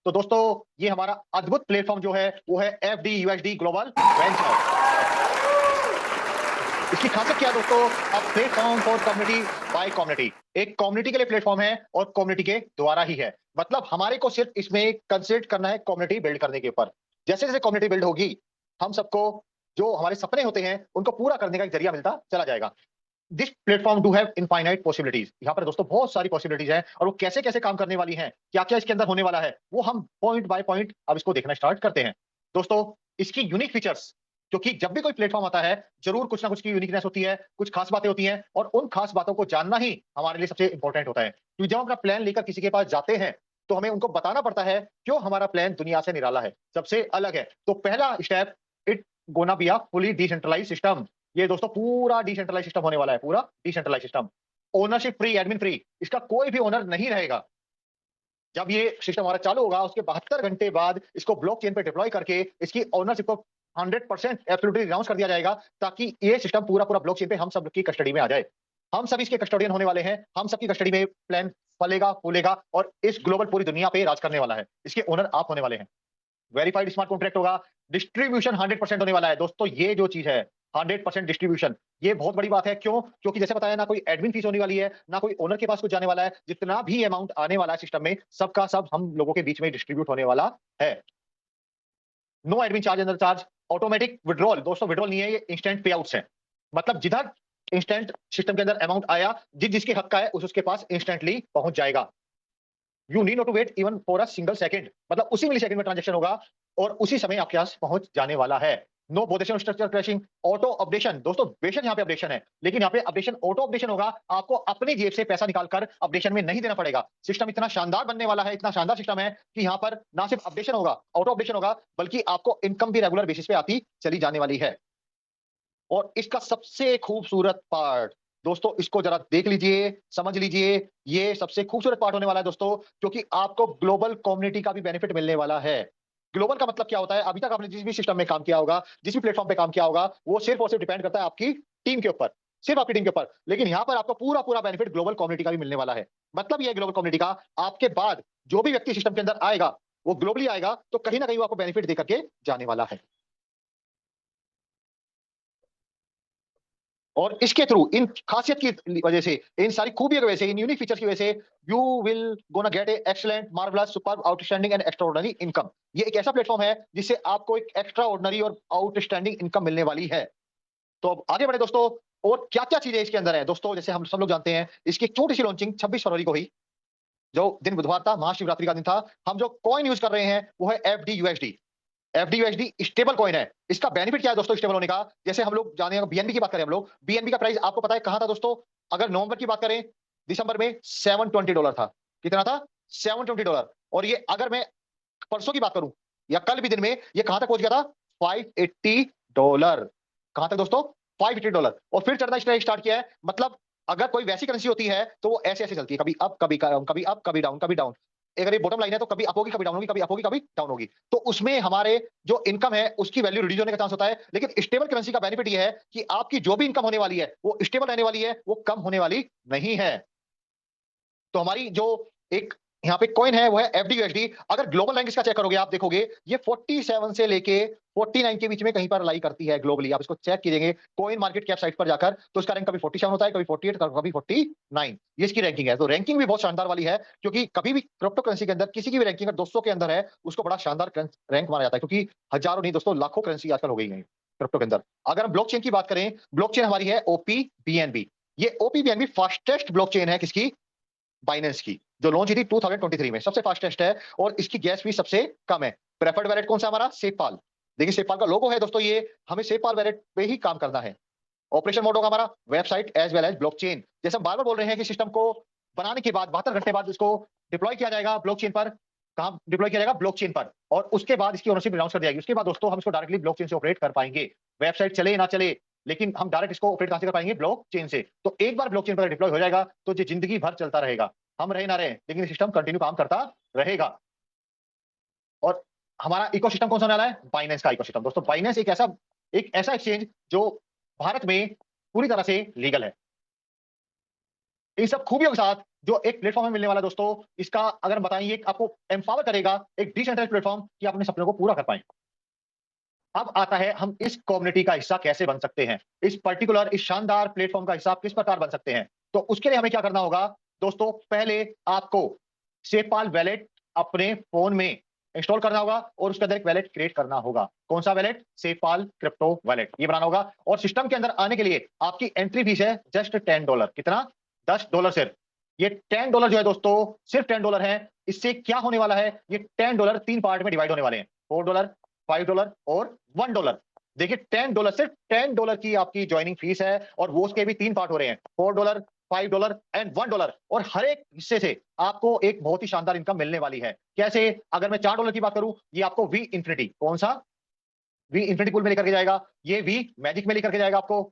तो दोस्तों ये हमारा अद्भुत प्लेटफॉर्म जो है वो है एफडी यूएसडी ग्लोबल वेंचर। इसकी खासियत क्या है दोस्तों? अब platform for community bye community, एक कम्युनिटी के लिए प्लेटफॉर्म है और कम्युनिटी के द्वारा ही है। मतलब हमारे को सिर्फ इसमें कंसंट्रेट करना है कम्युनिटी बिल्ड करने के ऊपर। जैसे जैसे कम्युनिटी बिल्ड होगी, हम सबको जो हमारे सपने होते हैं उनको पूरा करने का एक जरिया मिलता चला जाएगा। This platform do have infinite possibilities. यहाँ पर दोस्तों बहुत सारी पॉसिबिलिटीज हैं और वो कैसे कैसे काम करने वाली हैं, क्या क्या इसके अंदर होने वाला है, वो हम पॉइंट बाय पॉइंट अब इसको देखना स्टार्ट करते हैं। दोस्तों इसकी यूनिक फीचर्स, क्योंकि जब भी कोई प्लेटफॉर्म आता है जरूर कुछ ना कुछ की यूनिकनेस होती है, कुछ खास बातें होती हैं और उन खास बातों को जानना ही हमारे लिए सबसे इंपॉर्टेंट होता है। क्योंकि जब हम अपना प्लान लेकर किसी के पास जाते हैं तो हमें उनको बताना पड़ता है क्यों हमारा प्लान दुनिया से निराला है, सबसे अलग है। तो पहला step, it gonna be a fully decentralize system. ये दोस्तों पूरा डिसेंट्रलाइज सिस्टम होने वाला है, पूरा decentralize system. Ownership free, admin free, इसका कोई भी ओनर नहीं रहेगा। जब ये सिस्टम हमारा चालू होगा उसके 72 घंटे बाद इसको ब्लॉकचेन पे डिप्लॉय करके इसकी ओनरशिप को 100% एब्सोल्युटली रिनाउंस कर दिया जाएगा, ताकि ये सिस्टम पूरा पूरा ब्लॉकचेन पे हम सब की कस्टडी में आ जाए। हम सब इसके कस्टोडियन होने वाले हैं, हम सबकी कस्टडी में प्लान फलेगा फूलेगा और इस ग्लोबल पूरी दुनिया पे राज करने वाला है। इसके ओनर आप होने वाले हैं। वेरीफाइड स्मार्ट कॉन्ट्रैक्ट होगा, डिस्ट्रीब्यूशन 100% होने वाला है। दोस्तों ये जो चीज है 100% डिस्ट्रीब्यूशन, ये बहुत बड़ी बात है। क्यों? क्योंकि जैसे बताया ना, कोई एडमिन फीस होने वाली है, ना कोई ओनर के पास कुछ जाने वाला है। जितना भी अमाउंट आने वाला है सिस्टम में, सबका सब हम लोगों के बीच में डिस्ट्रीब्यूट होने वाला है। नो एडमिन चार्ज, अंदर चार्ज, ऑटोमेटिक विड्रॉल। दोस्तों विड्रॉल नहीं है, ये इंस्टेंट पे आउट्स है। मतलब जिधर इंस्टेंट सिस्टम के अंदर अमाउंट आया, जिसके हक का है उसके पास इंस्टेंटली पहुंच जाएगा। You need not to wait even for a single second, मतलब उसी मिली सेकंड में ट्रांजेक्शन होगा और उसी समय आपके पास पहुंच जाने वाला है। नो बोदेशन स्ट्रक्चर क्रैशिंग, ऑटो अपडेशन। दोस्तों बेशक यहाँ पे अपडेशन है, लेकिन यहाँ पे अपडेशन ऑटो अपडेशन होगा। आपको अपनी जेब से पैसा निकालकर अपडेशन में नहीं देना पड़ेगा। सिस्टम इतना शानदार बनने वाला है, इतना शानदार सिस्टम है कि यहाँ पर ना सिर्फ अपडेशन होगा, ऑटो अपडेशन होगा, बल्कि आपको इनकम भी रेगुलर बेसिस पे आती चली जाने वाली है। और इसका सबसे खूबसूरत पार्ट, दोस्तों इसको जरा देख लीजिए, समझ लीजिए, ये सबसे खूबसूरत पार्ट होने वाला है दोस्तों, क्योंकि आपको ग्लोबल कम्युनिटी का भी बेनिफिट मिलने वाला है। ग्लोबल का मतलब क्या होता है? अभी तक आपने जिस भी सिस्टम में काम किया होगा, जिस भी प्लेटफॉर्म पे काम किया होगा, वो सिर्फ और सिर्फ डिपेंड करता है आपकी टीम के ऊपर, सिर्फ आपकी टीम के ऊपर। लेकिन यहाँ पर आपको पूरा पूरा बेनिफिट ग्लोबल कम्युनिटी का भी मिलने वाला है। मतलब ये ग्लोबल कम्युनिटी का आपके बाद जो भी व्यक्ति सिस्टम के अंदर आएगा, वो ग्लोबली आएगा, तो कहीं ना कहीं वो आपको बेनिफिट देकर के जाने वाला है। और इसके थ्रू, इन खासियत की वजह से, इन सारी खूबियों की वजह से, इन यूनिक फीचर्स की वजह से, you will gonna get A excellent, marvellous, super, outstanding and extraordinary income. ये एक ऐसा प्लेटफॉर्म है जिससे आपको एक एक्स्ट्रा ऑर्डिनरी और आउटस्टैंडिंग इनकम मिलने वाली है। तो अब आगे बढ़े दोस्तों, और क्या क्या चीजें इसके अंदर है दोस्तों। जैसे हम सब लोग जानते हैं, इसकी एक छोटी सी लॉन्चिंग 26 फरवरी को हुई, जो दिन बुधवार था, महाशिवरात्रि का दिन था। हम जो कॉइन यूज कर रहे हैं वो है एफडी यूएसडी स्टेबल कॉइन है। इसका बेनिफिट क्या है दोस्तों स्टेबल होने का? जैसे हम लोग जाने बीएनबी की बात करें, हम लोग बीएनबी का प्राइस आपको पता है कहां था दोस्तों? अगर नवंबर की बात करें, दिसंबर में $720 था। कितना था? $720। और ये अगर मैं परसों की बात करूं या कल भी दिन में, ये कहां तक पहुंच गया था? $580। कहां तक दोस्तों? $580। और फिर चढ़ना स्टार्ट किया है। मतलब अगर कोई वैसी करेंसी होती है तो वो ऐसे ऐसे चलती है, कभी अप कभी कभी अप कभी डाउन कभी डाउन। अगर ये बॉटम लाइन है तो कभी अप होगी कभी डाउन होगी, कभी अप होगी कभी डाउन होगी। तो उसमें हमारे जो इनकम है उसकी वैल्यू रिड्यूस होने का चांस होता है। लेकिन स्टेबल करेंसी का बेनिफिट ये है कि आपकी जो भी इनकम होने वाली है वो स्टेबल रहने वाली है, वो कम होने वाली नहीं है। तो हमारी जो एक यहाँ पे कॉइन है वो है एफडी। अगर ग्लोबल रैंक इसका चेक करोगे, आप देखोगे ये 47 से लेके 49 के बीच में कहीं पर लाई करती है ग्लोबली। आप इसको चेक कीजिएंगे कॉइन मार्केट कैप साइट पर जाकर, तो इसका रैंक कभी 47 होता है, कभी 48, कभी 49। ये इसकी रैंकिंग है। तो रैंकिंग भी बहुत शानदार वाली है, क्योंकि कभी भी क्रिप्टो करेंसी के अंदर किसी की भी रैंकिंग अगर 200 के अंदर है, उसको बड़ा शानदार रैंक माना जाता है, क्योंकि हजारों नहीं दोस्तों, लाखों करेंसी आजकल हो गई है क्रिप्टो के अंदर। अगर हम ब्लॉकचेन की बात करें, ब्लॉकचेन हमारी है ओपी बीएनबी। ये ओपी बीएनबी फास्टेस्ट ब्लॉकचेन है किसकी? बाइनेंस की, जो लॉन्च हुई थी 2023 में, सबसे फास्टेस्ट है और इसकी गैस फीस सबसे कम है। प्रेफर्ड वैलेट कौन सा हमारा? सेफपाल। देखिए सेफपाल का लोगो है दोस्तों, ये हमें सेफपाल वैलेट पे ही काम करना है। ऑपरेशन मोड होगा हमारा website as well as blockchain. जैसे हम बार बार बोल रहे हैं कि सिस्टम को बनाने के बाद 72 घंटे बाद इसको डिप्लॉय किया जाएगा ब्लॉकचेन पर। कहां डिप्लॉय किया जाएगा? ब्लॉकचेन पर। और उसके बाद इसकी ओनरशिप अनाउंस कर दी जाएगी। उसके बाद दोस्तों हम इसको डायरेक्टली ब्लॉकचेन से ऑपरेट कर पाएंगे। वेबसाइट चले ना चले, लेकिन हम डायरेक्ट इसको ऑपरेट कहां से कर पाएंगे? ब्लॉकचेन से। तो एक बार ब्लॉकचेन पर डिप्लॉय हो जाएगा तो ये जिंदगी भर चलता रहेगा। हम रहे ना रहे, लेकिन सिस्टम कंटिन्यू काम करता रहेगा। और हमारा इकोसिस्टम कौन सा होने वाला है? बाइनेंस का इकोसिस्टम। दोस्तों बाइनेंस एक ऐसा एक्सचेंज जो भारत में पूरी तरह से लीगल है। इन सब खूबियों के साथ जो एक प्लेटफॉर्म में मिलने वाला दोस्तों, इसका अगर बताइए आपको एम्पावर करेगा एक डिसेंट्रलाइज्ड प्लेटफॉर्म कि आप अपने सपनों को पूरा कर पाएं। अब आता है हम इस कम्युनिटी का हिस्सा कैसे बन सकते हैं, इस पर्टिकुलर इस शानदार प्लेटफॉर्म का हिस्सा आप किस प्रकार बन सकते हैं। तो उसके लिए हमें क्या करना होगा दोस्तों, पहले आपको सेपाल वैलेट अपने फोन में इंस्टॉल करना होगा और उसके अंदर एक वैलेट क्रिएट करना होगा। कौन सा वैलेट? सेपाल क्रिप्टो वैलेट, ये बनाना होगा। और सिस्टम के अंदर आने के लिए आपकी एंट्री फीस है जस्ट $10। कितना? $10 सिर्फ। ये $10 जो है दोस्तों, सिर्फ $10 है। इससे क्या होने वाला है, ये $10 तीन पार्ट में डिवाइड होने वाले हैं, $4, $5 और $1। देखिए $10, सिर्फ $10 की आपकी ज्वाइनिंग फीस है और वो उसके भी तीन पार्ट हो रहे हैं, $4, $5 एंड $1। और हर एक हिस्से से आपको एक बहुत ही शानदार इनकम मिलने वाली है। कैसे? अगर मैं $4 की बात करूं, ये आपको वी इंफिनिटी, कौन सा? वी इंफिनिटी पूल में लेकर के जाएगा, ये वी मैजिक में लेकर के जाएगा आपको,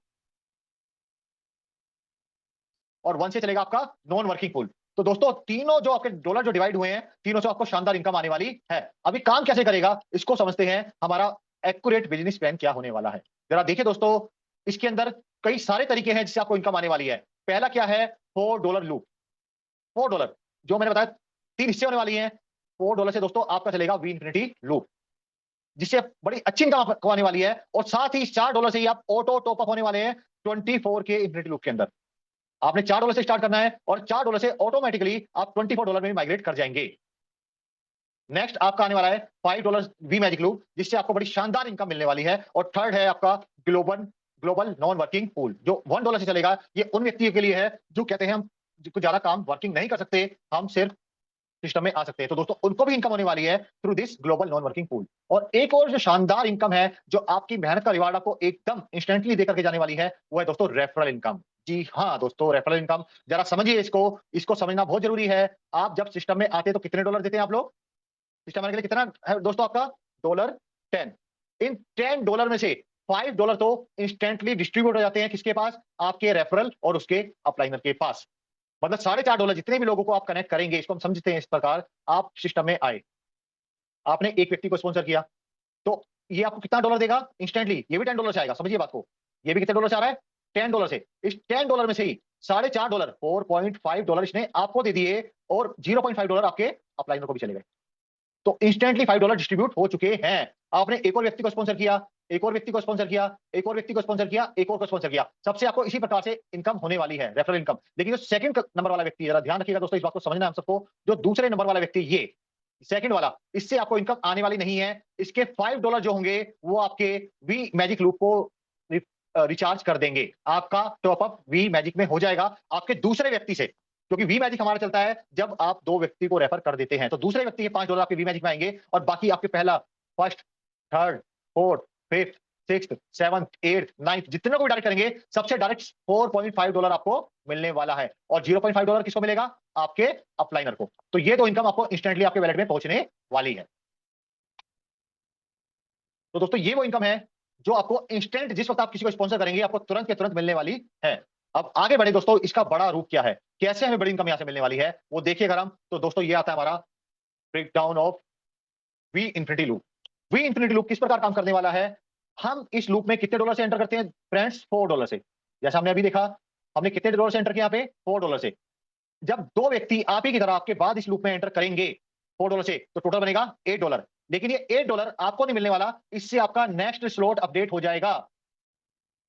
और 1 से चलेगा आपका नॉन वर्किंग पूल। तो दोस्तों तीनों जो आपके डॉलर जो डिवाइड हुए हैं, तीनों से आपको शानदार इनकम आने वाली है। अभी काम कैसे करेगा इसको समझते हैं, हमारा एक्यूरेट बिजनेस प्लान क्या होने वाला है। जरा देखिए दोस्तों, इसके अंदर कई सारे तरीके हैं जिससे आपको इनकम आने वाली है। पहला क्या है? $4 लूप। $4 जो मैंने बताया, तीन हिस्से होने वाली हैं। $4 से दोस्तों आपका चलेगा वी इंफिनिटी लूप, जिससे बड़ी अच्छी इनकम आपको आने वाली है। और साथ ही $4 से ही आप ऑटो टॉप अप होने वाले हैं 24 के इंफिनिटी लूप के अंदर। आपने $4 से स्टार्ट करना है और $4 से ऑटोमेटिकली आप $24 में माइग्रेट कर जाएंगे। नेक्स्ट आपका आने वाला है $5 वी मैजिक लूप, जिससे आपको बड़ी शानदार इनकम मिलने वाली है। और थर्ड है आपका global global non working pool, जो $1 से चलेगा। ये उन व्यक्तियों के लिए है जो कहते हैं हम कुछ ज्यादा काम वर्किंग नहीं कर सकते, हम सिर्फ सिस्टम में आ सकते हैं। तो दोस्तों उनको भी इनकम होने वाली है through this global non working pool. और एक और जो शानदार इनकम है, जो आपकी मेहनत का रिवार्ड आपको एकदम इंस्टेंटली देकर के जाने वाली है, वो है दोस्तों रेफरल इनकम। जी हाँ दोस्तों, रेफरल इनकम जरा समझिए इसको, इसको समझना बहुत जरूरी है। आप जब सिस्टम में आते हैं तो कितने डॉलर देते हैं आप लोग? सिस्टम आने के लिए कितना है दोस्तों आपका? $10। इन $10 में से $5 तो इंस्टेंटली डिस्ट्रीब्यूट हो जाते हैं किसके पास? आपके रेफरल और उसके अपलाइनर के पास। मतलब $4.5 जितने भी लोगों को आप कनेक्ट करेंगे, इसको हम समझते हैं इस प्रकार, आप सिस्टम में आए, आपने एक व्यक्ति को स्पॉन्सर किया, तो ये आपको कितना डॉलर देगा इंस्टेंटली? ये भी $10 से आएगा, समझिए बात को। ये भी कितने डॉलर से आ रहा है? $10 से। इस $10 में से ही $4.5, $4.5 इसने आपको दे दिए, और $0.5 आपके अपलाइनर को भी चले गए। तो इंस्टेंटली $5 डिस्ट्रीब्यूट हो चुके हैं। आपने एक और व्यक्ति को स्पॉन्सर किया, एक और व्यक्ति को स्पॉन्सर किया, एक और व्यक्ति को स्पॉन्सर किया, एक और को स्पॉन्सर किया, सबसे आपको इसी प्रकार से इनकम होने वाली है, रेफरल इनकम। लेकिन जो सेकंड नंबर वाला व्यक्ति है, जरा ध्यान रखिएगा दोस्तों, इस बात को समझना है हम सबको। जो दूसरे नंबर वाला व्यक्ति, ये सेकंड वाला, इससे आपको इनकम आने वाली नहीं है। इसके $5 जो होंगे वो आपके वी मैजिक लूप को रिचार्ज कर देंगे। आपका टॉपअप वी मैजिक में हो जाएगा आपके दूसरे व्यक्ति से, क्योंकि वी मैजिक हमारा चलता है जब आप दो व्यक्ति को रेफर कर देते हैं, तो दूसरे व्यक्ति के $5 आपके वी मैजिक में आएंगे, और बाकी आपके पहला, first, third, fourth, fifth, sixth, seventh, eighth, ninth, जितने को भी डायरेक्ट करेंगे, सबसे डायरेक्ट $4.5 आपको मिलने वाला है। और $0.5 किसको मिलेगा? आपके अपलाइनर को। तो ये दो इनकम आपको इंस्टेंटली आपके वैलेट में पहुंचने वाली है। तो दोस्तों ये वो इनकम है जो आपको इंस्टेंट, जिस वक्त आप किसी को स्पॉन्सर करेंगे, आपको तुरंत के तुरंत मिलने वाली है। अब आगे बढ़े दोस्तों, इसका बड़ा रूप क्या है, कैसे हमें बड़ी इनकम यहां से मिलने वाली है, वो देखिए अगर हम। तो दोस्तों ये आता है हमारा break down of V infinity loop. V infinity loop किस प्रकार काम करने वाला है? हम इस लूप में कितने डॉलर से एंटर करते हैं फ्रेंड्स? $4 से। जैसा हमने अभी देखा, हमने कितने डॉलर से एंटर किया यहाँ पे? $4 से। जब दो व्यक्ति आप ही की तरह आपके बाद इस लूप में एंटर करेंगे $4 से, तो टोटल बनेगा $8। लेकिन ये $8 आपको नहीं मिलने वाला, इससे आपका नेक्स्ट स्लॉट अपडेट हो जाएगा।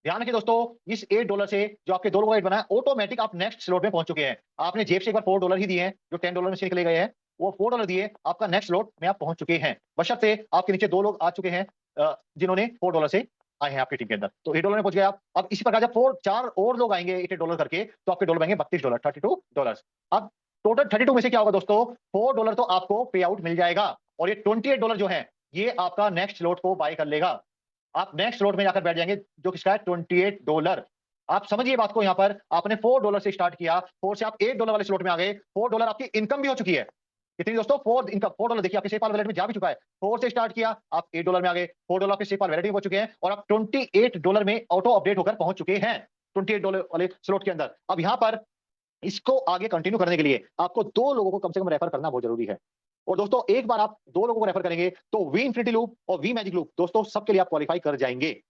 ध्यान रखिए दोस्तों, इस $8 से जो आपके दो लोगों का रेट बना है, ऑटोमेटिक आप नेक्स्ट स्लॉट में पहुंच चुके हैं। आपने जेब से एक बार $4 ही दिए हैं, जो $10 में से निकले गए हैं, वो $4 दिए, आपका नेक्स्ट स्लॉट में आप पहुंच चुके हैं। बशर्ते आपके नीचे दो लोग आ चुके हैं जिन्होंने $4 से आए हैं आपकी टीम के अंदर, तो $8 में पहुंच गए आप। अब इसी प्रकार जब चार और लोग आएंगे $8 करके, तो आपके डॉलर बनेंगे $32, $32। अब टोटल 32 में से क्या होगा दोस्तों? $4 तो आपको पे आउट मिल जाएगा, और ये $28 जो है, ये आपका नेक्स्ट स्लॉट को बाय कर लेगा। आप नेक्स्ट स्लॉट में जाकर बैठ जाएंगे, जो किसका है? $28। आप समझिए बात को, यहां पर आपने $4 से स्टार्ट किया, 4 से आप $8 वाले स्लॉट में आ गए, $4 आपकी इनकम भी हो चुकी है। कितनी दोस्तों? 4 इनकम, $4 देखिए आपके पेपाल वैलेट में जा भी चुका है। 4 से स्टार्ट किया, आप $8 में आ गए, $4 आपके पेपाल वैलेट में पहुंच चुके हैं, और आप $28 में ऑटो अपडेट होकर पहुंच चुके हैं $28 वाले स्लॉट के अंदर। अब यहां पर इसको आगे कंटिन्यू करने के लिए आपको दो लोगों को कम से कम रेफर करना बहुत जरूरी है। और दोस्तों एक बार आप दो लोगों को रेफर करेंगे, तो वी इंफिनिटी लूप और वी मैजिक लूप दोस्तों सबके लिए आप क्वालिफाई कर जाएंगे।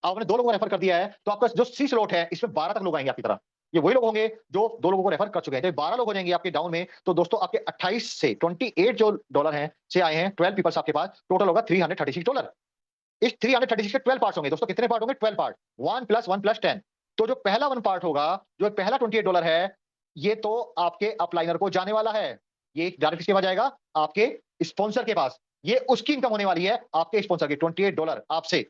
आपने दो लोगों को रेफर कर दिया है, तो आपका जो सी स्लॉट है, इसमें 12 तक लोग आएंगे आपकी तरह। ये वही लोग होंगे जो 2 लोगों को रेफर कर चुके हैं। जब 12 लोग हो जाएंगे आपके डाउन में, तो दोस्तों आपके 28 से 28 जो डॉलर हैं से आए हैं 12 पीपल्स आपके पास, टोटल होगा $336। इस 336 के 12 पार्ट्स होंगे दोस्तों। कितने पार्ट होंगे? 12 पार्ट, 1 + 1 + 10। तो जो पहला 1 पार्ट होगा, जो पहला $28 है, ये तो आपके अपलाइनर को जाने वाला है। ये डायरेक्ट किसके पास जाएगा? आपके स्पॉन्सर के पास। ये उसकी इनकम होने वाली है, आपके स्पॉन्सर की, $28 आपसे।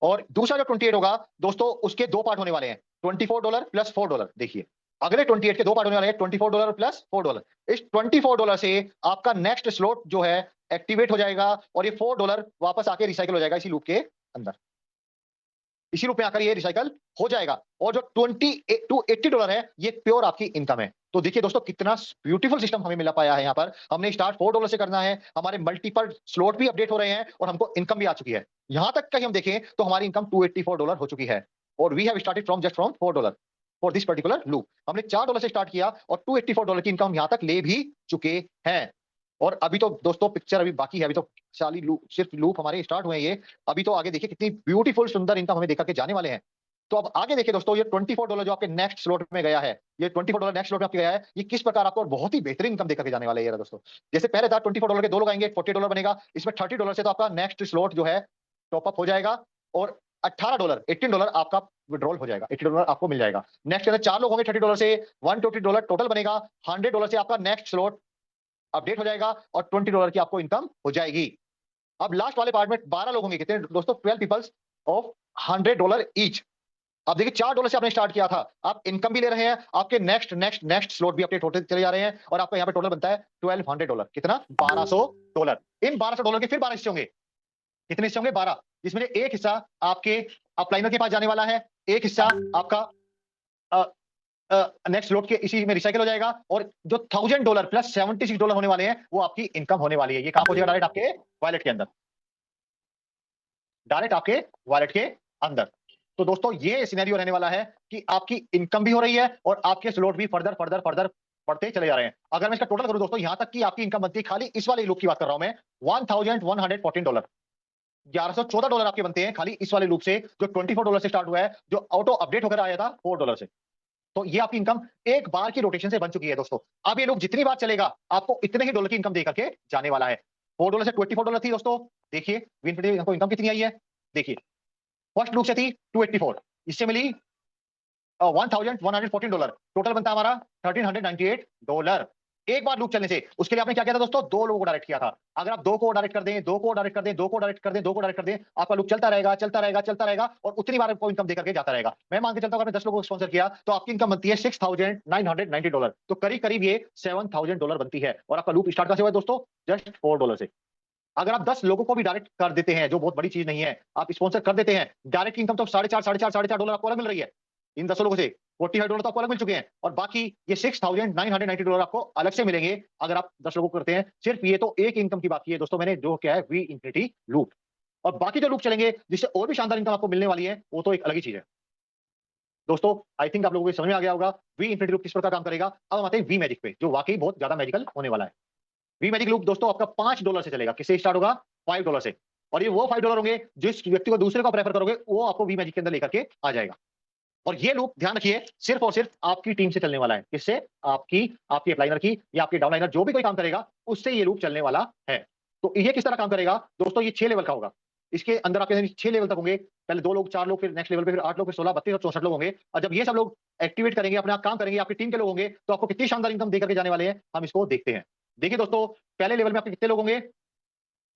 और दूसरा जो 28 होगा दोस्तों, उसके 2 पार्ट होने वाले हैं, $24 + $4। देखिए, अगले 28 के 2 पार्ट होने वाले हैं, $24 + $4। इस $24 से आपका नेक्स्ट स्लॉट जो है एक्टिवेट हो जाएगा और ये $4 वापस आके रिसाइकिल हो जाएगा इसी लूप के अंदर। इसी लूप में आकर ये रिसाइकिल हो जाएगा। और जो $80 है, ये प्योर आपकी इनकम है। तो देखिए दोस्तों, कितना ब्यूटीफुल सिस्टम हमें मिला पाया है यहाँ पर। हमने स्टार्ट $4 से करना है, हमारे मल्टीपल स्लॉट भी अपडेट हो रहे हैं और हमको इनकम भी आ चुकी है। यहाँ तक कहीं हम देखें तो हमारी इनकम $284 हो चुकी है। और we have started from just from $4 for this particular loop. हमने $4 से स्टार्ट किया और $284 की इनकम यहाँ तक ले भी चुके हैं। और अभी तो दोस्तों पिक्चर अभी बाकी है, अभी तो खाली लूप, सिर्फ लूप हमारे स्टार्ट हुए हैं ये। अभी तो आगे देखिए कितनी ब्यूटीफुल सुंदर इनकम हमें देखा के जाने वाले हैं। तो अब आगे देखिए दोस्तों, ये $24 जो आपके नेक्स्ट स्लॉट में गया है, ये $24 नेक्स्ट स्लॉट में आपके गया है, ये किस प्रकार आपको बहुत ही बेहतरीन इनकम देखा के जाने वाले हैं दोस्तों। जैसे पहले था $24 के 2 लोग आएंगे, $40 बनेगा। इसमें $30 से तो आपका नेक्स्ट स्लॉट जो है टॉप अप हो जाएगा और $18 $18 आपका विड्रॉल हो जाएगा, $80 आपको मिल जाएगा। नेक्स्ट अगर 4 लोग होंगे $30 से, $120 टोटल बनेगा। $100 से आपका नेक्स्ट स्लॉट अपडेट हो जाएगा और $20 की आपको इनकम हो जाएगी। अब लास्ट वाले पार्ट में 12 लोग होंगे, कितने दोस्तों? 12 पीपल्स ऑफ $100 ईच। अब देखिए $4 से आपने स्टार्ट किया था, आप इनकम भी ले रहे हैं, आपके नेक्स्ट नेक्स्ट नेक्स्ट स्लॉट भी अपडेट होते चले जा रहे हैं और आपका यहाँ पे टोटल बनता है $1200। कितना? $1200। इन $1200 के फिर 12 हिस्से होंगे। कितने हिस्से होंगे? 12, जिसमें एक हिस्सा आपके अपलाइनर के पास जाने वाला है, एक हिस्सा आपका नेक्स्ट स्लॉट के इसी में रिसाइकिल हो जाएगा और जो $1000 + $76 होने वाले हैं, वो आपकी इनकम होने वाली है। ये कहां पहुंचेगा? डायरेक्ट आपके वॉलेट के अंदर, डायरेक्ट आपके वॉलेट के अंदर। तो दोस्तों ये सिनेरियो रहने वाला है कि आपकी इनकम भी हो रही है और आपके स्लॉट भी फर्दर फर्दर फर्दर बढ़ते चले जा रहे हैं। अगर मैं इसका टोटल करूं दोस्तों, यहां तक कि आपकी इनकम बनती है, खाली इस वाले लूप की बात कर रहा हूं मैं, $1114। $1114 आपके बनते हैं खाली इस वाले लूप से, जो $24 से स्टार्ट हुआ है, जो ऑटो अपडेट होकर आया था $4 से। तो ये आपकी इनकम एक बार की रोटेशन से बन चुकी है दोस्तों। अब ये लूप जितनी बार चलेगा, आपको इतने ही डॉलर की इनकम दे करके जाने वाला है। $4 से $24 थी दोस्तों। देखिए विनफिनिटी हमको इनकम कितनी आई है, देखिए फर्स्ट लूप से थी 284, इससे मिली $1114। टोटल बनता है हमारा $1398। एक बार लूप चलने से। उसके लिए आपने क्या किया था दोस्तों? 2 लोगों को डायरेक्ट किया था। अगर आप 2 को डायरेक्ट कर दें, 2 को डायरेक्ट कर दें, 2 को डायरेक्ट कर दें, 2 को डायरेक्ट कर दें, आपका लूप चलता रहेगा, चलता रहेगा, चलता रहेगा और उतनी बार आपको इनकम दे करके जाता रहेगा। मैं मान के चलता हूं, अगर 10 लोगों को स्पॉन्सर किया तो आपकी इनकम बनती है $6990। तो करीब करीब ये $7000 बनती है। और आपका लूप स्टार्ट कैसे हुआ है दोस्तों? जस्ट $4 से। अगर आप 10 लोगों को भी डायरेक्ट कर देते हैं, जो बहुत बड़ी चीज नहीं है, आप स्पॉन्सर कर देते हैं, डायरेक्ट इनकम तो $4.5 आपको अलग मिल रही है। इन 10 लोगों से $45 तो आपको अलग मिल चुके हैं और बाकी ये $6990 आपको अलग से मिलेंगे अगर आप 10 लोगों को करते हैं। सिर्फ ये तो एक इनकम की बात की है दोस्तों मैंने, जो क्या है वी इंफिनिटी लूप। और बाकी जो लूप चलेंगे जिससे और भी शानदार इनकम आपको मिलने वाली है, वो तो एक अलग ही चीज है दोस्तों। आई थिंक आप लोगों को समझ में आ गया होगा वी इंफिनिटी लूप किस प्रकार काम करेगा। अब हम आते हैं वी मैजिक पे, जो वाकई बहुत ज्यादा मैजिकल होने वाला है। वी मैजिक लूप दोस्तों आपका $5 से चलेगा। किससे स्टार्ट होगा? $5 से। और ये वो $5 होंगे जिस व्यक्ति को दूसरे को प्रेफर करोगे, वो आपको वी मैजिक के अंदर लेकर के आ जाएगा। और ये लूप ध्यान रखिए सिर्फ और सिर्फ आपकी टीम से चलने वाला है। किससे? आपकी आपकी अपलाइनर की या आपके डाउनलाइनर, जो भी कोई काम करेगा उससे ये लूप चलने वाला है। तो ये किस तरह काम करेगा दोस्तों? ये 6 लेवल का होगा। इसके अंदर आपके 6 लेवल तक होंगे। पहले 2 लोग, 4 लोग, फिर नेक्स्ट लेवल पे फिर 8 लोग, फिर 16, 32 और 64 लोग होंगे। और जब ये सब लोग एक्टिवेट करेंगे, अपना काम करेंगे, आपकी टीम के लोग होंगे, तो आपको कितनी शानदार इनकम देकर के जाने वाले हैं, हम इसको देखते हैं। देखिए दोस्तों, पहले लेवल में आपके कितने लोग होंगे?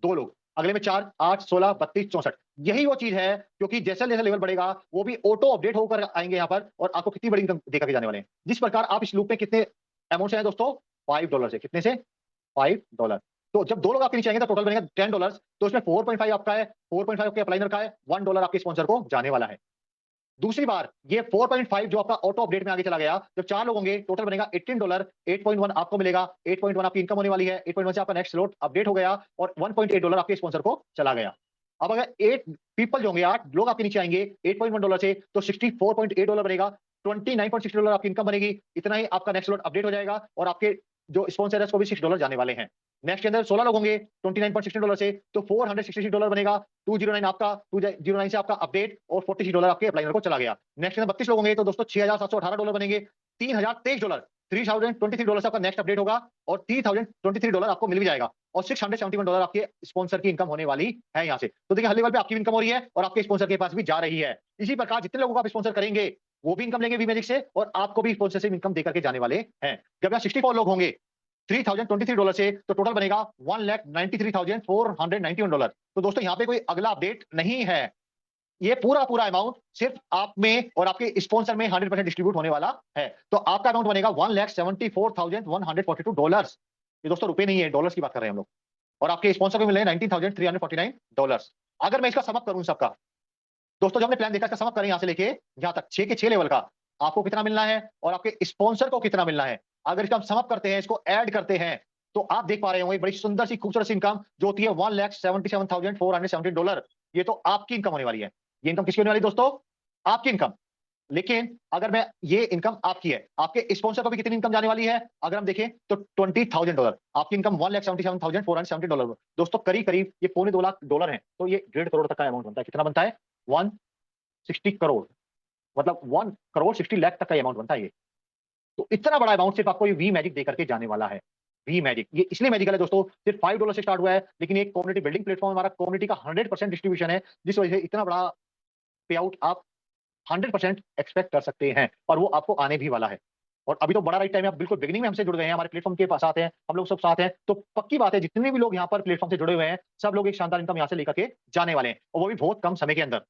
2 लोग। अगले में 4, 8, 16, 32, 64। यही वो चीज है, क्योंकि जैसे जैसे लेवल बढ़ेगा, वो भी ऑटो अपडेट होकर आएंगे यहाँ पर और आपको कितनी बड़ी इनकम देकर के जाने वाले हैं। जिस प्रकार आप इस लूप में कितने अमाउंट से हैं दोस्तों? $5 से। कितने से? $5। तो जब 2 लोग आपके नीचे आएंगे तो टोटल बनेगा $10। तो इसमें 4.5 आपका है, 4.5 आपके अपलाइनर का है, $1 आपके स्पॉन्सर को जाने वाला है। दूसरी बार ये 4.5 जो आपका ऑटो अपडेट में आगे चला गया, जब 4 लोग होंगे टोटल बनेगा $18। 8.1 आपको मिलेगा, 8.1 आपकी इनकम होने वाली है। 8.1 से आपका नेक्स्ट स्लॉट अपडेट हो गया और $1.8 आपके स्पॉन्सर को चला गया। अब अगर 8 पीपल जो होंगे, 8 लोग आपके नीचे आएंगे $8.1 से, तो $64.8 बनेगा। $29.6 आपकी इनकम बनेगी। इतना ही आपका नेक्स्ट स्लॉट अपडेट हो जाएगा और आपके जो स्पॉन्सर है उसको भी $6 जाने वाले हैं। नेक्स्ट के अंदर 16 लोग होंगे $29.16 से, तो $466 बनेगा। 209 आपका, 209 से आपका अपडेट और $46 आपके अपलाइनर को चला गया। नेक्स्ट के अंदर 32 लोग होंगे तो दोस्तों $6,718 बनेंगे। $3023, $3023 से आपका नेक्स्ट अपडेट होगा और $3023 आपको मिल भी जाएगा और $671 आपके स्पॉन्सर की इनकम होने वाली है यहाँ से। तो देखिए हर लेवल पे आपकी इनकम हो रही है और आपके स्पॉन्सर के पास भी जा रही है। इसी प्रकार जितने लोगों को आप स्पॉन्सर करेंगे वो भी इनकम लेंगे वी मैजिक से और आपको भी स्पॉन्सरशिप इनकम देकर के जाने वाले हैं। जब यहाँ 64 लोग होंगे $3023 से, तो टोटल बनेगा $1,93,491। तो दोस्तों यहाँ पे कोई अगला अपडेट नहीं है, ये पूरा पूरा अमाउंट सिर्फ आप में और आपके स्पॉन्सर में 100% डिस्ट्रीब्यूट होने वाला है। तो आपका अमाउंट बनेगा $1,74,142। ये दोस्तों रुपए नहीं है, डॉलर्स की बात कर रहे हैं हम लोग। और आपके स्पॉन्सर को मिले हैं $19,349। अगर मैं इसका समअप करूं सबका, दोस्तों जो हमने प्लान देखा इसका समअप करें यहाँ से लेके यहाँ तक 6 के 6 लेवल का, आपको कितना मिलना है और आपके स्पॉन्सर को कितना मिलना है। अगर इसका हम समअप करते हैं, इसको ऐड करते हैं, तो आप देख पा रहे होंगे बड़ी सुंदर सी खूबसूरत सी इनकम जो होती है $1,77,417। ये तो आपकी इनकम होने वाली है। ये इनकम किसकी होने वाली है दोस्तों? आपकी इनकम। लेकिन अगर मैं ये इनकम आपकी है, आपके स्पॉन्सर को भी कितनी इनकम जाने वाली है अगर हम देखें तो $20,000। आपकी इनकम $1,77,417। दोस्तों करीब करीब ये $2.25 है, तो ये 1.5 करोड़ तक का अमाउंट बनता है। कितना बनता है? 160 करोड़, मतलब 1 करोड़ 60 लाख तक का अमाउंट बनता है ये। तो इतना बड़ा अमाउंट सिर्फ आपको ये वी मैजिक दे करके जाने वाला है। वी मैजिक ये इसलिए मैजिकल है दोस्तों, सिर्फ $5 से स्टार्ट हुआ है, लेकिन एक कम्युनिटी बिल्डिंग प्लेटफॉर्म हमारा कम्युनिटी का 100% डिस्ट्रीब्यूशन है, जिस वजह से इतना बड़ा पे आउट आप 100% एक्सपेक्ट कर सकते हैं और वो आपको आने भी वाला है। और अभी तो बड़ा राइट टाइम है, आप बिल्कुल बिगिनिंग में हमसे जुड़ गए हैं, हमारे प्लेटफॉर्म के पास साथ हैं, हम लोग सब साथ हैं, तो पक्की बात है जितने भी लोग यहाँ पर प्लेटफॉर्म से जुड़े हुए हैं, सब लोग एक शानदार इनकम यहाँ से लेकर के जाने वाले हैं और वो भी बहुत कम समय के अंदर।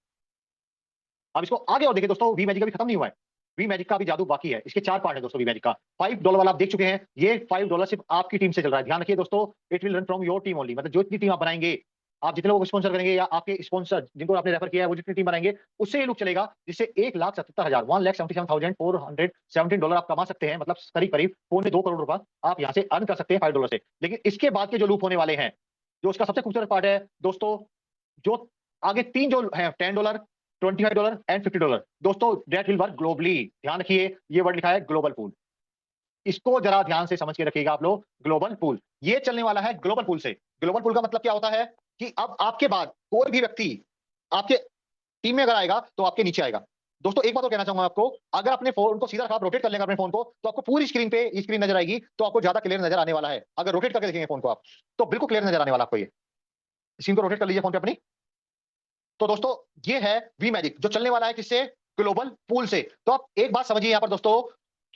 अब इसको आगे और देखिए दोस्तों, वी मैजिक अभी खत्म नहीं हुआ है, वी मैजिक का भी जादू बाकी है। इसके 4 पार्ट है दोस्तों वी मैजिक का। $5 वाला आप देख चुके हैं, ये $5 सिर्फ आपकी टीम से चल रहा है। ध्यान रखिए दोस्तों, it will run from your team only, मतलब जो इतनी टीम आप बनाएंगे, आप जितने लोगों को स्पॉन्सर करेंगे या आपके स्पॉन्सर जिनको आपने रेफर किया है वो जितनी टीम बनाएंगे, उससे ये लुक चलेगा, जिससे $1,77,417 आप कमा सकते हैं, मतलब करीब करीब $2.25 करोड़ आप यहाँ से अर्न कर सकते हैं $5 से। लेकिन इसके बाद के जो लूप होने वाले हैं, जो उसका सबसे खूबसूरत पार्ट है दोस्तों, जो आगे 3 जो है $10, $25 एंड $50, दोस्तों दैट विल वर्क ग्लोबली। ध्यान रखिए ये वर्ड लिखा है ग्लोबल पूल, इसको जरा ध्यान से समझ के रखिएगा आप लोग। ग्लोबल पूल ये चलने वाला है ग्लोबल पूल से। ग्लोबल पूल का मतलब क्या होता है कि अब आपके बाद कोई भी व्यक्ति आपके टीम में अगर आएगा तो आपके नीचे आएगा। दोस्तों एक बात और कहना चाहूंगा आपको, अगर अपने फोन को सीधा आप रोटेट कर लेंगे अपने फोन को, तो आपको पूरी स्क्रीन पे ये स्क्रीन नजर आएगी, तो आपको ज्यादा क्लियर नजर आने वाला है। अगर रोटेट करके देखेंगे फोन को आप, तो बिल्कुल क्लियर नजर आने वाला आपको। ये स्क्रीन को रोटेट कर लीजिए फोन पे अपनी। तो दोस्तों ये है वी मैजिक जो चलने वाला है किससे? ग्लोबल पूल से। तो आप एक बात समझिए यहाँ पर दोस्तों,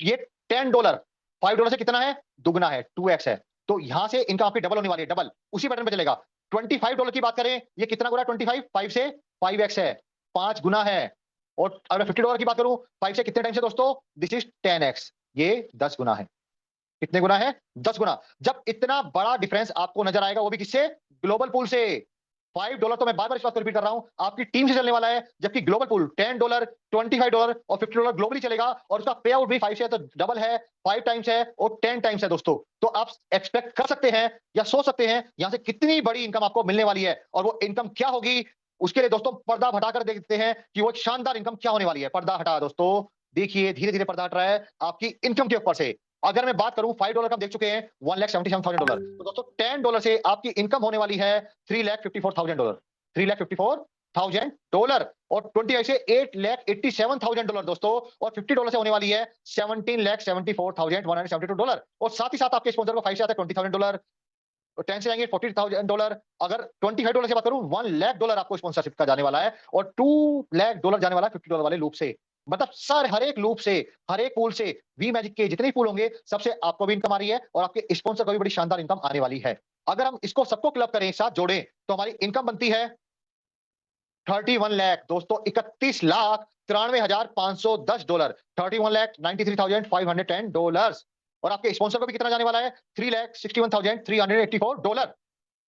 ये $10 $5 से कितना है? दुगना है, 2x है। तो यहां से इनका आपकी डबल होने वाली है, डबल उसी पैटर्न पे चलेगा। $25 की बात करें, ये कितना गुना 25? 5 से 5x है, 5 गुना है। और अगर $50 की बात करूं, 5 से कितने टाइम से दोस्तों? दिस इज 10x, ये 10 गुना है। कितने गुना है? 10 गुना। जब इतना बड़ा डिफरेंस आपको नजर आएगा, वो भी किससे? ग्लोबल पूल से। $5 तो मैं बार बार इस बात को रिपीट कर रहा हूं, आपकी टीम से चलने वाला है, जबकि ग्लोबल पूल $10, $25 और $50 ग्लोबली चलेगा और उसका पे आउट भी 5 से है, तो डबल है, 5 टाइम्स है और 10 टाइम्स है दोस्तों। तो आप एक्सपेक्ट कर सकते हैं या सोच सकते हैं यहां से कितनी बड़ी इनकम आपको मिलने वाली है। और वो इनकम क्या होगी, उसके लिए दोस्तों पर्दा हटाकर देखते हैं कि वो एक शानदार इनकम क्या होने वाली है। पर्दा हटा दोस्तों, देखिए धीरे धीरे पर्दा हट रहा है आपकी इनकम के ऊपर से। अगर मैं बात करूं $5 का, हम देख चुके हैं $1,77,000। तो दोस्तों $10 से आपकी इनकम होने वाली है $3,54,000, $3,54,000। और 20 से $8,87,000 दोस्तों। और $50 से होने वाली है $17,74,172। और साथ ही साथ आपके स्पॉन्सर को 5 से आता है $20,000 और 10 से जाएंगे $40,000। अगर $25 से बात करूं, $1,00,000 आपको स्पॉन्सरशिप का जाने वाला है और $2,00,000 जाने वाला है $50 वाले लूप से। मतलब सर हर एक लूप से, हर एक पूल से, वी मैजिक के जितने पूल होंगे सबसे आपको भी इनकम आ रही है और आपके स्पॉन्सर को भी बड़ी शानदार इनकम आने वाली है। अगर हम इसको सबको क्लब करें, एक साथ जोड़ें, तो हमारी इनकम बनती है 31 लाख दोस्तों, $31,93,510, $31,93,510। और आपके स्पॉन्सर को भी कितना जाने वाला है? $3,61,384।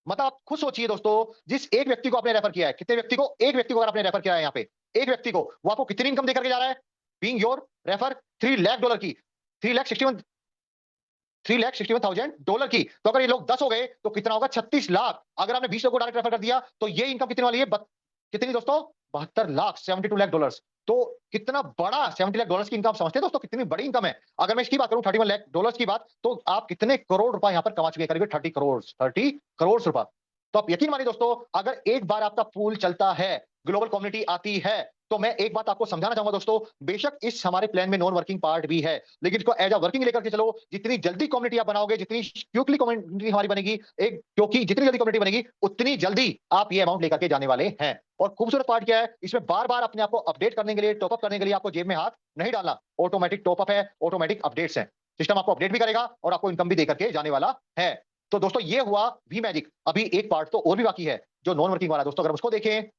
मतलब आप खुद सोचिए दोस्तों, जिस एक व्यक्ति को आपने रेफर किया है, कितने व्यक्ति को? एक व्यक्ति को अगर आपने रेफर किया है यहाँ पे, एक व्यक्ति को, वो आपको कितनी इनकम देकर के जा रहा है? बीइंग योर रेफर $3,00,000 की, 3,61,000 की। तो अगर ये लोग 10 हो गए तो कितना होगा? 36 लाख। अगर आपने 20 लोगों को डायरेक्ट रेफर कर दिया तो ये इनकम कितने वाली है? कितनी दोस्तों? $72 लाख, $72 लाख। तो कितना बड़ा 70 लाख डॉलर्स की इनकम समझते हैं दोस्तों, कितनी बड़ी इनकम है। अगर मैं इसकी बात करूं 31 लाख डॉलर्स की बात, तो आप कितने करोड़ रुपए यहां पर कमा चुके हैं, करीब 30 करोड़ रुपए। तो आप यकीन मानिए दोस्तों, अगर एक बार आपका पूल चलता है, ग्लोबल कम्युनिटी आती है, तो मैं एक बात आपको समझाना चाहूंगा दोस्तों, बेशक इस हमारे प्लान में नॉन वर्किंग पार्ट भी है, लेकिन इसको एज अ वर्किंग लेकर के चलो। जितनी जल्दी कम्युनिटी आप बनाओगे, जितनी क्विकली कम्युनिटी हमारी बनेगी, एक क्योंकि जितनी जल्दी कम्युनिटी बनेगी उतनी जल्दी आप ये अमाउंट लेकर के जाने वाले हैं। और खूबसूरत पार्ट क्या है, इसमें बार बार अपने आप को अपडेट करने के लिए, टॉपअप करने के लिए आपको जेब में हाथ नहीं डालना। ऑटोमेटिक टॉपअप है, ऑटोमेटिक अपडेट्स है, सिस्टम आपको अपडेट भी करेगा और आपको इनकम भी देकर के जाने वाला है। तो दोस्तों ये हुआ वी मैजिक। अभी एक पार्ट तो और भी बाकी है जो नॉन वर्किंग वाला। दोस्तों अगर उसको देखें,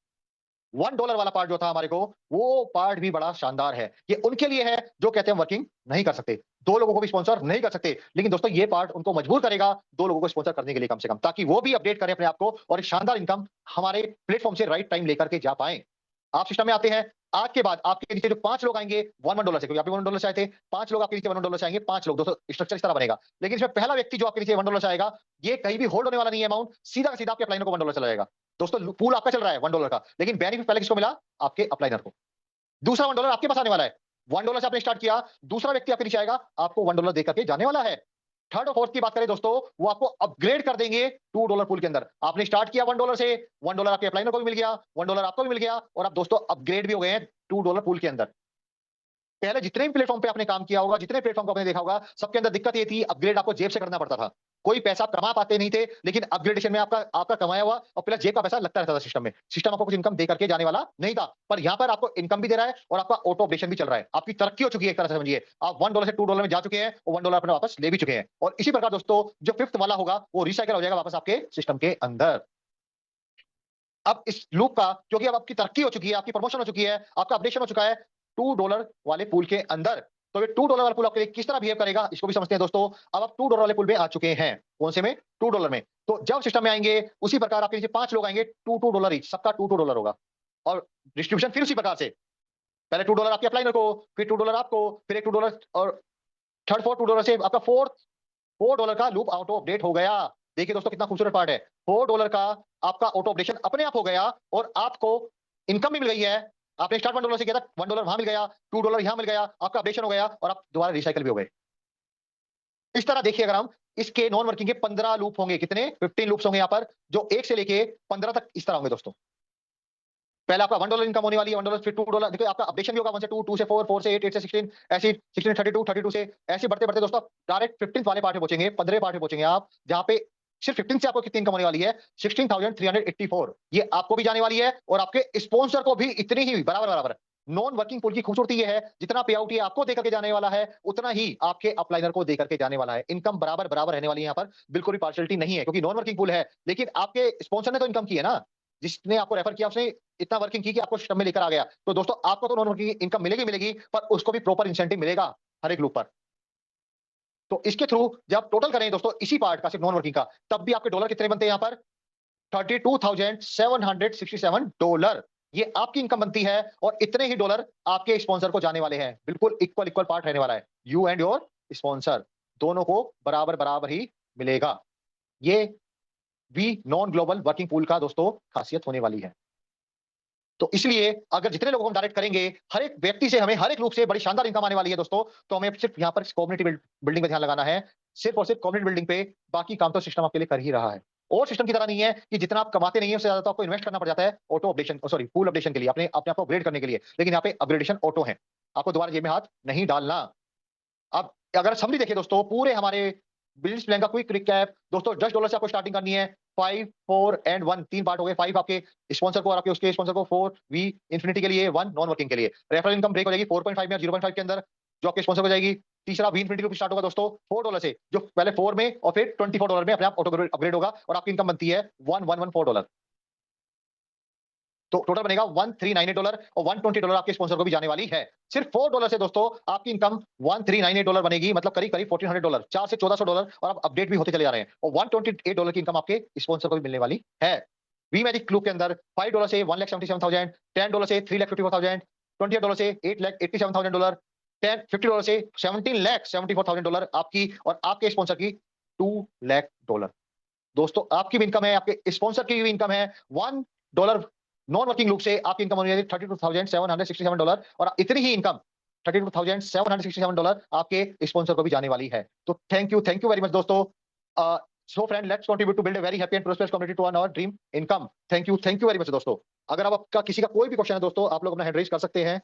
$1 वाला पार्ट जो था हमारे को, वो पार्ट भी बड़ा शानदार है। ये उनके लिए है जो कहते हैं वर्किंग नहीं कर सकते, दो लोगों को भी स्पॉन्सर नहीं कर सकते, लेकिन दोस्तों ये पार्ट उनको मजबूर करेगा दो लोगों को स्पॉन्सर करने के लिए कम से कम, ताकि वो भी अपडेट करें अपने आप को और एक शानदार इनकम हमारे प्लेटफॉर्म से राइट टाइम लेकर के जा पाए। आप सिस्टम में आते हैं, आज के बाद आपके नीचे जो 5 लोग आएंगे $1 से, क्योंकि आप $1 से आए थे, 5 लोग आपके नीचे $1 से आएंगे, 5 लोग। दोस्तों स्ट्रक्चर इस तरह बनेगा, लेकिन इसमें पहला व्यक्ति जो आपके नीचे $1 से आएगा, ये कहीं भी होल्ड होने वाला नहीं है अमाउंट, सीधा का सीधा आपके अपलाइनर को $1 चला जाएगा। दोस्तों पूल आपका चल रहा है $1 का, लेकिन बेनिफिट पहले किसको मिला? आपके अपलाइनर को। दूसरा $1 आपके पास आने वाला है, $1 से आपने स्टार्ट किया, दूसरा व्यक्ति आपके नीचे आएगा, आपको $1 देकर के जाने वाला है। थर्ड और फोर्थ की बात करें दोस्तों, वो आपको अपग्रेड कर देंगे $2 पूल के अंदर। आपने स्टार्ट किया $1 से, $1 आपके अपलाइनर को भी मिल गया, $1 आपको भी मिल गया, और आप दोस्तों अपग्रेड भी हो गए हैं $2 पूल के अंदर। पहले जितने भी प्लेटफॉर्म पे आपने काम किया होगा, जितने प्लेटफॉर्म को आपने देखा होगा, सबके अंदर दिक्कत ये थी, अपग्रेड आपको जेब से करना पड़ता था। कोई पैसा आप कमा पाते नहीं थे, लेकिन अपग्रेडेशन में आपका आपका कमाया हुआ और प्लस जेब का पैसा लगता रहता था सिस्टम में। सिस्टम आपको कुछ इनकम दे करके जाने वाला नहीं था, पर यहाँ पर आपको इनकम भी दे रहा है और आपका ऑटो अपडेशन भी चल रहा है। आपकी तरक्की हो चुकी है एक तरह से समझिए। आप $1 से $2 में जा चुके हैं और $1 अपने वापस ले भी चुके हैं। और इसी प्रकार दोस्तों जो फिफ्थ वाला होगा, वो रिसाइकल हो जाएगा वापस आपके सिस्टम के अंदर। अब इस लूप का, क्योंकि अब आपकी तरक्की हो चुकी है, आपकी प्रमोशन हो चुकी है, आपका अपडेशन हो चुका है $2 वाले पूल के अंदर, तो ये $2 वाला पूल आपके लिए किस तरह बिहेव करेगा, इसको भी समझते हैं दोस्तों। अब आप $2 वाले पूल में आ चुके हैं, कौन से में? $2 में। तो जब सिस्टम में आएंगे, उसी प्रकार आपके नीचे 5 लोग आएंगे, $2 ईच, सबका $2 होगा। और डिस्ट्रीब्यूशन फिर उसी प्रकार से, पहले $2 आपके अपलाइनर को, फिर $2 आपको, फिर एक $2, और थर्ड फोर्थ $2 से आपका $4 का लूप ऑटो अपडेट हो गया। देखिए दोस्तों कितना खूबसूरत पार्ट है। $4 का आपका ऑटो अपडेशन अपने आप हो गया और आपको इनकम भी मिल गई है। आपने स्टार्ट $1 से किया था, $1 वहां मिल गया, $2 यहां मिल गया, आपका अपडेशन हो गया और आप दोबारा रिसाइकल भी हो गए। इस तरह देखिए, अगर हम इसके नॉन वर्किंग के 15 लूप होंगे, कितने? 15 लूप्स होंगे यहाँ पर, जो 1 से लेके 15 तक इस तरह होंगे दोस्तों। पहले आपका $1 इनकम होने वाली है, $1 फिर $2। देखिए आपका अपडेशन भी होगा 1 से 2, 2 से 4, 4 से 8, 8 से 16, ऐसे 16 से 32, 32 से ऐसे बढ़ते बढ़ते दोस्तों डायरेक्ट 15th वाले पार्ट में पहुंचेंगे, 15वें पार्ट में पहुंचेंगे आप, जहां पे सिर्फ 15 से आपको कितनी इनकम होने वाली है? 16,384। ये आपको भी जाने वाली है और आपके स्पॉन्सर को भी इतनी ही, बराबर बराबर। नॉन वर्किंग पूल की खूबसूरती ये है, जितना पे आउट ये आपको देकर के जाने वाला है, उतना ही आपके अपलाइनर को देकर के जाने वाला है। इनकम बराबर बराबर रहने वाली है, यहाँ पर बिल्कुल भी पार्शियलिटी नहीं है, क्योंकि नॉन वर्किंग पूल है, लेकिन आपके स्पॉन्सर ने तो इनकम की है ना, जिसने आपको रेफर किया उसने इतना वर्किंग की कि आपको सिस्टम में लेकर आ गया। तो दोस्तों आपको तो नॉन वर्किंग इनकम मिलेगी मिलेगी, पर उसको भी प्रॉपर इंसेंटिव मिलेगा हर एक लूप पर। तो इसके थ्रू जब टोटल करें दोस्तों इसी पार्ट का, सिर्फ नॉन वर्किंग का, तब भी आपके डॉलर कितने बनते हैं यहाँ पर? $32,767। ये आपकी इनकम बनती है और इतने ही डॉलर आपके स्पॉन्सर को जाने वाले हैं। बिल्कुल इक्वल इक्वल पार्ट रहने वाला है, यू एंड योर स्पॉन्सर दोनों को बराबर बराबर ही मिलेगा। ये भी नॉन ग्लोबल वर्किंग पूल का दोस्तों खासियत होने वाली है। तो इसलिए अगर जितने लोगों को हम डायरेक्ट करेंगे, हर एक व्यक्ति से हमें हर एक लूप से बड़ी शानदार इनकम आने वाली है दोस्तों। तो हमें सिर्फ यहाँ पर कम्युनिटी बिल्डिंग पे ध्यान लगाना है, सिर्फ और सिर्फ कम्युनिटी बिल्डिंग पे। बाकी काम तो सिस्टम आपके लिए कर ही रहा है। और सिस्टम की तरह नहीं है कि जितना आप कमाते नहीं है उससे ज्यादा तो आपको इन्वेस्ट करना पड़ जाता है auto updation, sorry pool updation के लिए, अपने अपने आप को अपग्रेड करने के लिए। लेकिन यहाँ पे अपग्रेडेशन ऑटो है, आपको दोबारा जेब में हाथ नहीं डालना। अब अगर समरी देखिए दोस्तों, पूरे हमारे बिजनेस प्लान का क्विक रिकैप दोस्तों, $10 से आपको स्टार्टिंग करनी है। 5, 4 एंड 1, 3 पार्ट हो गए। 5 आपके स्पॉन्सर को और आपके उसके स्पॉन्सर को, 4 वी इंफिनिटी के लिए, 1 नॉन वर्किंग के लिए। रेफरल इनकम ब्रेक हो जाएगी 4.5 में और 0.5 के अंदर, जो आपके स्पॉन्सर को जाएगी। तीसरा वी इंफिनिटी स्टार्ट होगा दोस्तों $4 से, जो पहले 4 में और फिर $24 में अपने आप ऑटो अपग्रेड होगा और आपकी इनकम बनती है $1114। तो टोटल बनेगा $1398 और $120 आपके स्पॉन्सर को भी जाने वाली है। सिर्फ $4 से दोस्तों आपकी इनकम $1398 बनेगी, मतलब करीब करीब $1400, 4 से $1400, और आप अपडेट भी होते चले जा रहे हैं। और $128 की इनकम आपके स्पॉन्सर को भी मिलने वाली है। वी मैजिक क्लूब के अंदर $5 से 1,77,000, $10 से 3,54,000, $28 से 8,87,000, $50 से $17,74,000 आपकी और आपके स्पॉन्सर की $2,00,000। दोस्तों आपकी भी इनकम है, आपके स्पॉन्सर की भी इनकम है। $1 नॉन वर्किंग लोग से आपकी इनकम होनी चाहिए $32,767 और इतनी ही इनकम $32,767 आपके स्पॉन्सर को भी जाने वाली है। तो थैंक यू वेरी मच दोस्तों। So friend let's contribute to build a very happy and prosperous community to earn our dream income. Thank you very much दोस्तों। अगर आपका किसी का कोई भी क्वेश्चन है दोस्तों, आप लोग अपना हैंड रेज कर सकते हैं।